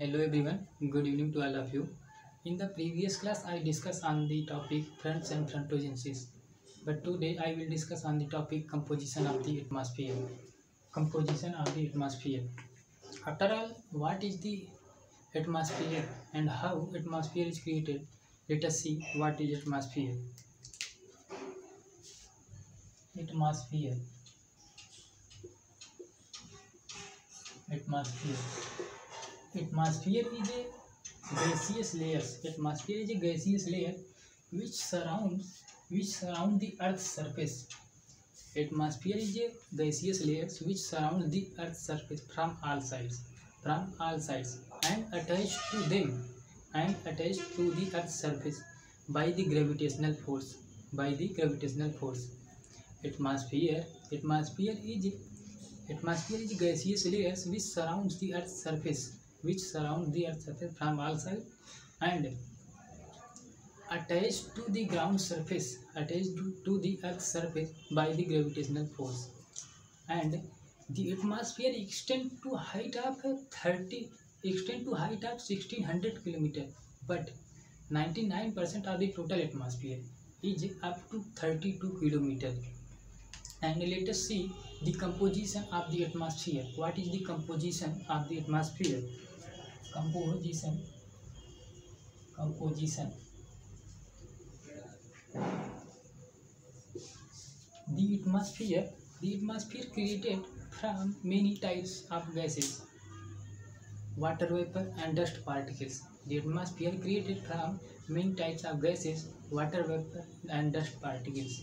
Hello everyone, good evening to all of you. In the previous class I discussed on the topic fronts and frontogencies. But today I will discuss on the topic composition of the atmosphere. Composition of the atmosphere. After all, what is the atmosphere and how atmosphere is created? Let us see what is atmosphere. Atmosphere. Atmosphere. Atmosphere is a gaseous layers. Atmosphere is a gaseous layer which surround the Earth's surface. Atmosphere is a gaseous layers which surround the Earth's surface from all sides, and attached to the Earth's surface by the gravitational force. Atmosphere. Atmosphere is gaseous layers which surrounds the Earth's surface, from all sides and attached to the Earth's surface by the gravitational force. And the atmosphere extend to height of 1600 kilometer, but 99% of the total atmosphere is up to 32 kilometer. And let us see the composition of the atmosphere. What is the composition of the atmosphere? Composition. The atmosphere created from many types of gases, water vapor and dust particles. The atmosphere created from many types of gases, water vapor and dust particles.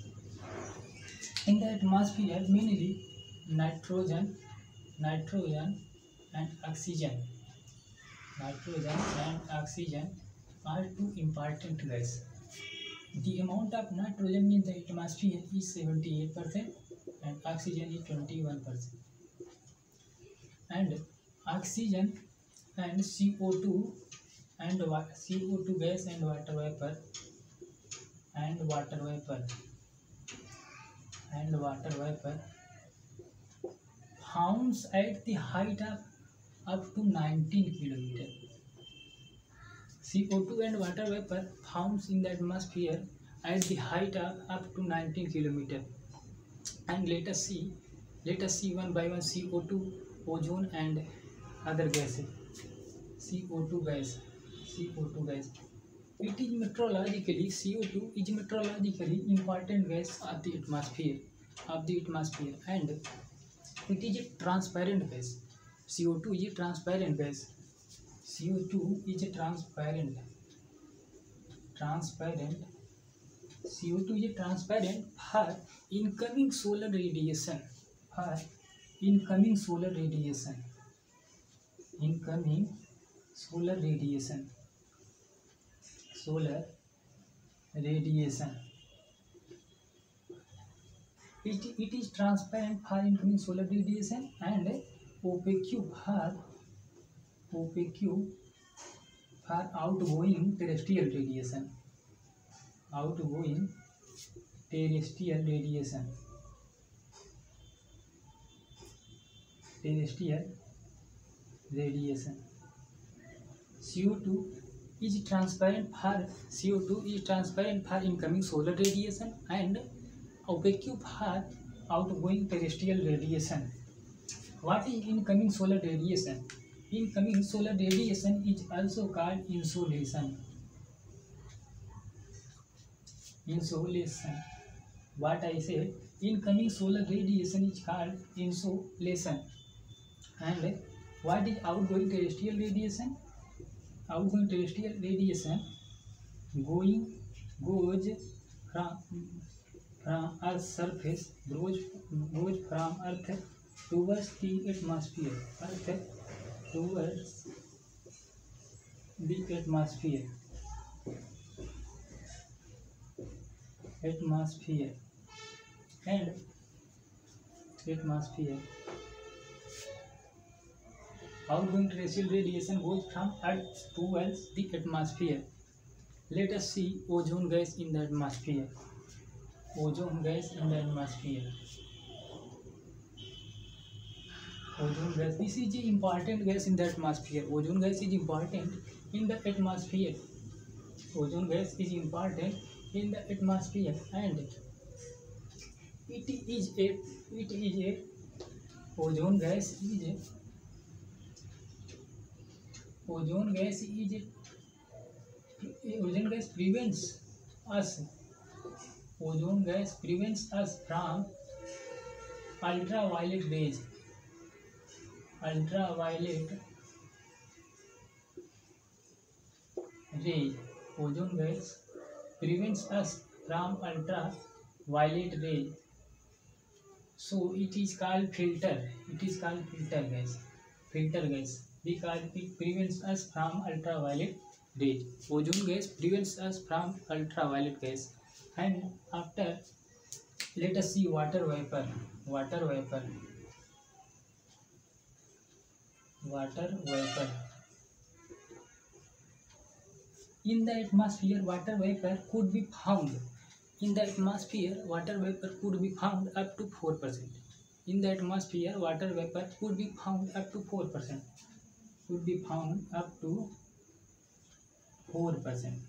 In the atmosphere, mainly nitrogen and oxygen. Nitrogen and oxygen are two important gases. The amount of nitrogen in the atmosphere is 78% and oxygen is 21%. And oxygen and CO2 gas and water vapor forms at the height of up to 19 km. CO2 and water vapor forms in the atmosphere at the height of up to 19 km. And let us see one by one CO2, ozone and other gases. CO2 gas. It is meteorologically, CO2 is meteorologically important gas of the atmosphere, and it is a transparent gas. CO2 is a transparent gas. CO2 is a transparent. CO2 is transparent for incoming solar radiation. Incoming solar radiation. It is transparent for incoming solar radiation and opaque for outgoing terrestrial radiation. CO2 is transparent for incoming solar radiation and opaque for outgoing terrestrial radiation. What is incoming solar radiation? Incoming solar radiation is also called insolation. What I said, incoming solar radiation is called insolation. And what is outgoing terrestrial radiation? Outgoing terrestrial radiation goes from Earth's surface, goes from Earth towards the atmosphere. Outgoing terrestrial radiation goes from Earth towards the atmosphere. Let us see ozone gas in the atmosphere. Ozone gas. This is the important gas in the atmosphere. Ozone gas is important in the atmosphere. Ozone gas is important in the atmosphere, and it is a ozone gas is a ozone gas is a ozone gas prevents us ozone gas prevents us from ultraviolet rays. Ultraviolet ray. Ozone gas prevents us from ultraviolet ray. So it is called filter. It is called filter gas. Filter gas because it prevents us from ultraviolet rays. Ozone gas prevents us from ultraviolet gas. And after, let us see water vapor. Water vapor. Water vapor. In the atmosphere, water vapor could be found. In the atmosphere, water vapor could be found up to 4%. In the atmosphere, water vapor could be found up to 4%. Could be found up to 4%.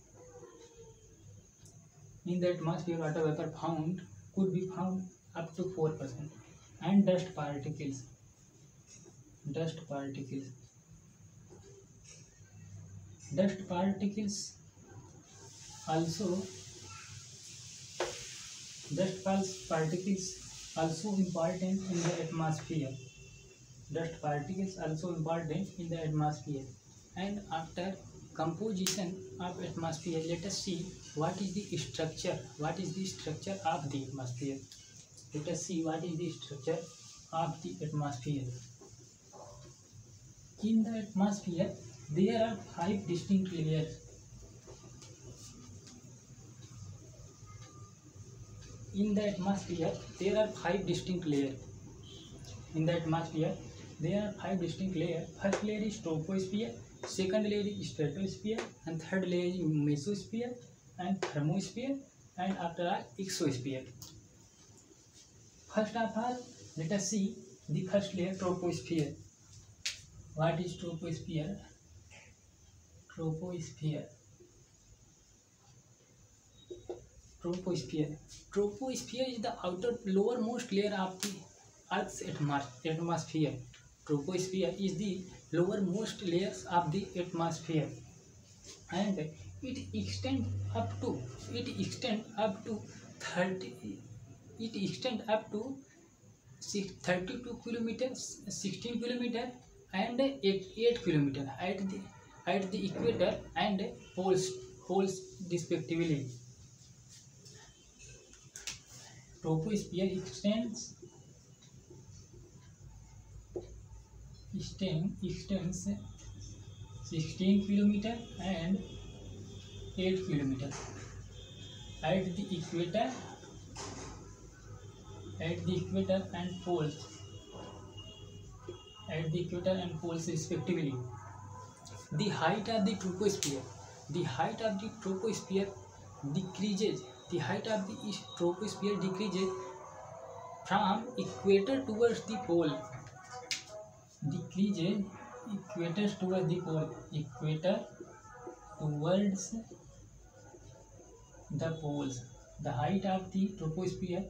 In the atmosphere, water vapor found could be found up to 4%. And dust particles. Dust particles. Dust particles also important in the atmosphere. Dust particles also important in the atmosphere. And after composition of atmosphere, let us see what is the structure. What is the structure of the atmosphere? Let us see what is the structure of the atmosphere. In the atmosphere, there are 5 distinct layers. In the atmosphere, there are 5 distinct layers. In the atmosphere, there are 5 distinct layers. First layer is troposphere, second layer is stratosphere, and third layer is mesosphere, and thermosphere, and after all, exosphere. First of all, let us see the first layer, troposphere. What is troposphere? Troposphere. Troposphere. Troposphere is the outer lowermost layer of the Earth's atmosphere. Troposphere is the lowermost layers of the atmosphere, and it extends up to 32 kilometers, 16 kilometers, and 8 kilometers at the equator and poles respectively. Troposphere extends 16 kilometers and 8 kilometers at the equator and poles respectively. The height of the troposphere decreases. The height of the troposphere decreases from equator towards the pole. Decreases equator towards the pole. Equator towards the poles. The height of the troposphere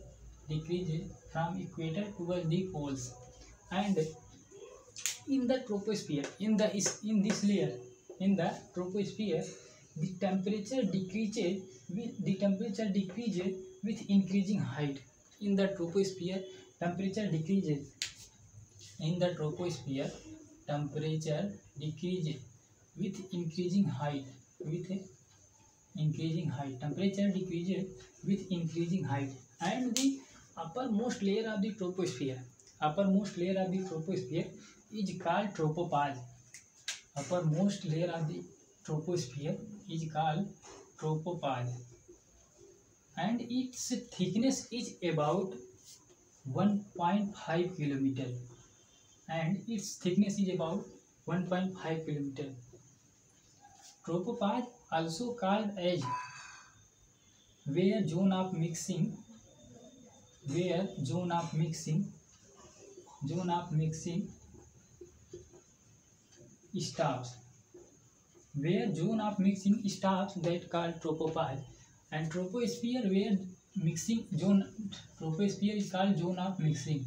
decreases from equator towards the poles. And in the troposphere, in this layer, in the troposphere, the temperature decreases with increasing height. In the troposphere, temperature decreases. In the troposphere, temperature decreases with increasing height. Temperature decreases with increasing height. And the uppermost layer of the troposphere is called tropopause. Uppermost layer of the troposphere is called tropopause, and its thickness is about 1.5 kilometer. Tropopause, also called as where zone of mixing stops. Where zone of mixing stops, that called tropopause. And troposphere, where mixing zone, troposphere is called zone of mixing.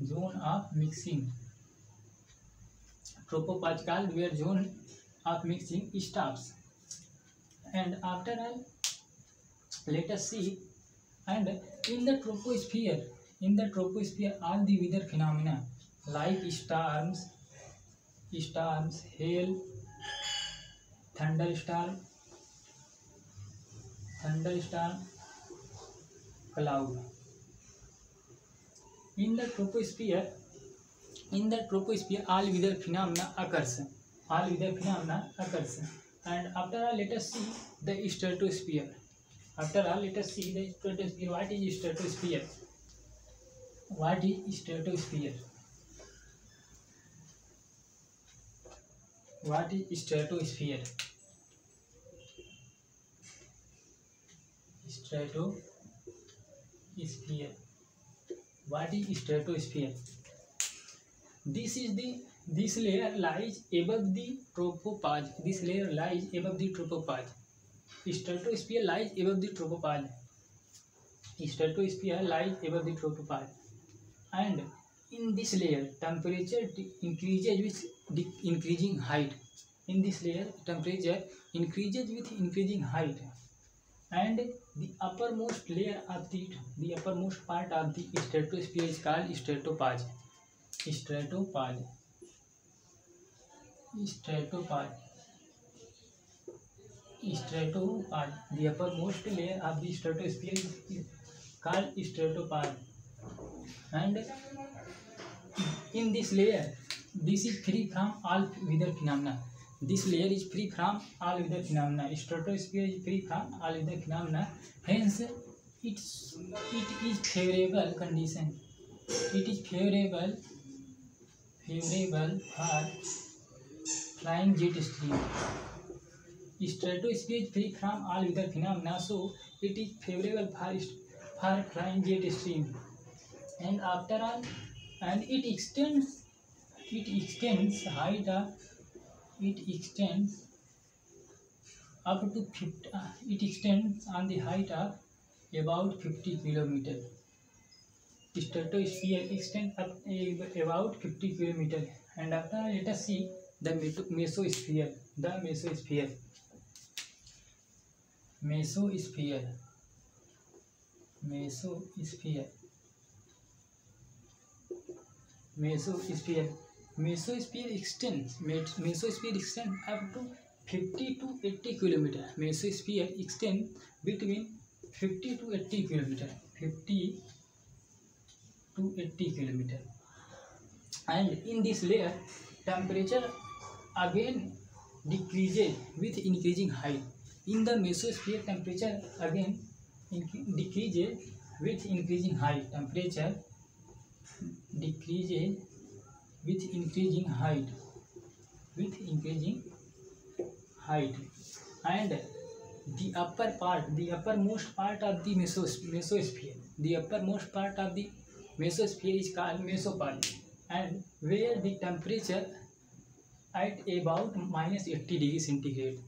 Zone of mixing. Tropopause called where zone of mixing stops. And after all, let us see. And in the troposphere, all the weather phenomena like storms, hail, thunderstorm, cloud. In the troposphere, all weather phenomena occurs. And after all, let us see the stratosphere. What is stratosphere? This layer lies above the tropopause. Stratosphere lies above the tropopause. And in this layer, temperature increases with increasing height. And the uppermost part of the stratosphere is called stratopause. The uppermost layer of the stratosphere is called stratopause. And in this layer, this is free from all weather phenomena. Stratosphere is free from all weather phenomena. Hence, it is favorable condition. Favorable for flying jet stream. Stratosphere is free from all weather phenomena, so it is favorable for flying jet stream. And after all, and it extends height of up to 50. It extends on the height of about 50 km. Stratosphere extends up about 50 km. And after all, let us see the mesosphere. Mesosphere extends up to 50 to 80 km. Mesosphere extends between 50 to 80 km. And in this layer, temperature again decreases with increasing height. In the mesosphere, temperature again decreases with increasing height. And the uppermost part of the mesosphere is called mesopause, and where the temperature at about minus 80 degrees centigrade.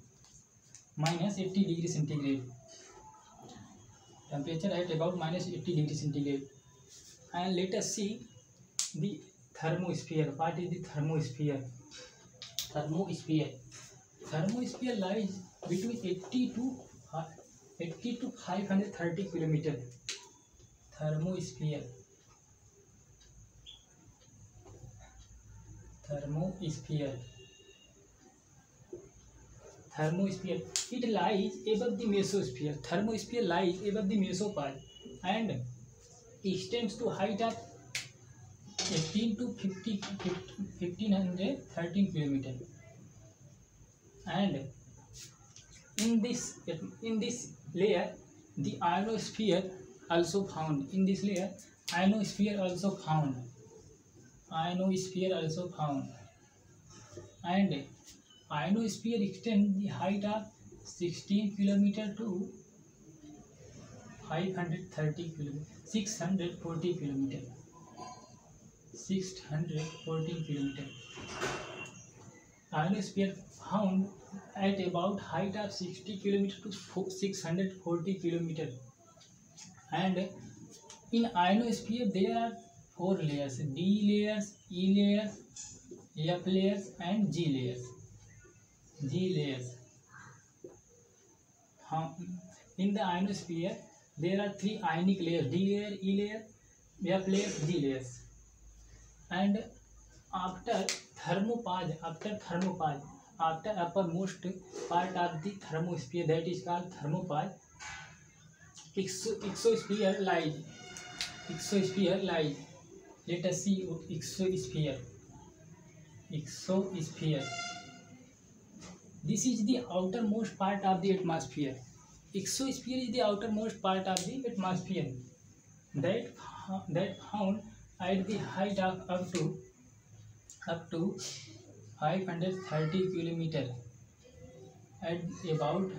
Temperature at about minus 80 degrees centigrade. And let us see the thermosphere. What is the thermosphere? Thermosphere lies between 80 to 530 km. Thermosphere. It lies above the mesosphere. Thermosphere lies above the mesopause and extends to height of 18 to 1513 km. And in this layer, the ionosphere also found. And ionosphere extends the height of 16 km to 530 km, 640 km. ionosphere found at about height of 60 km to 640 km. And in ionosphere there are four layers: D layers, E layers, F layers, and G layers. G layers. In the ionosphere there are three ionic layers: D layer, E layer, F layer, G layers. And after thermopause, after uppermost part of the thermosphere, that is called thermopause, exosphere lies. Let us see exosphere. This is the outermost part of the atmosphere. Exosphere is the outermost part of the atmosphere that found at the height of up to 530 km. At about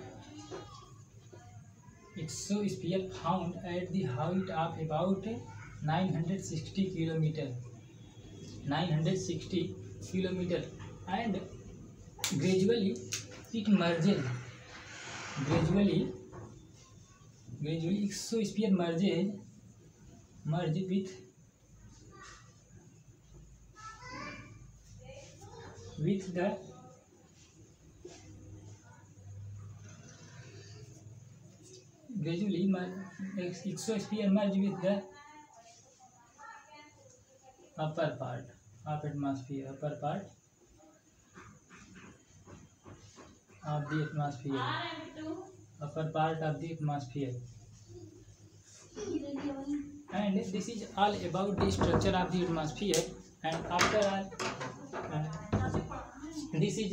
exosphere found at the height of about 960 km. And gradually it merges. Gradually exosphere merge with the exosphere merge with the upper part of atmosphere, upper part of the atmosphere. And this is all about the structure of the atmosphere. And after all, this is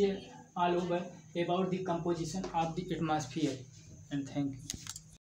all over about the composition of the atmosphere. And thank you.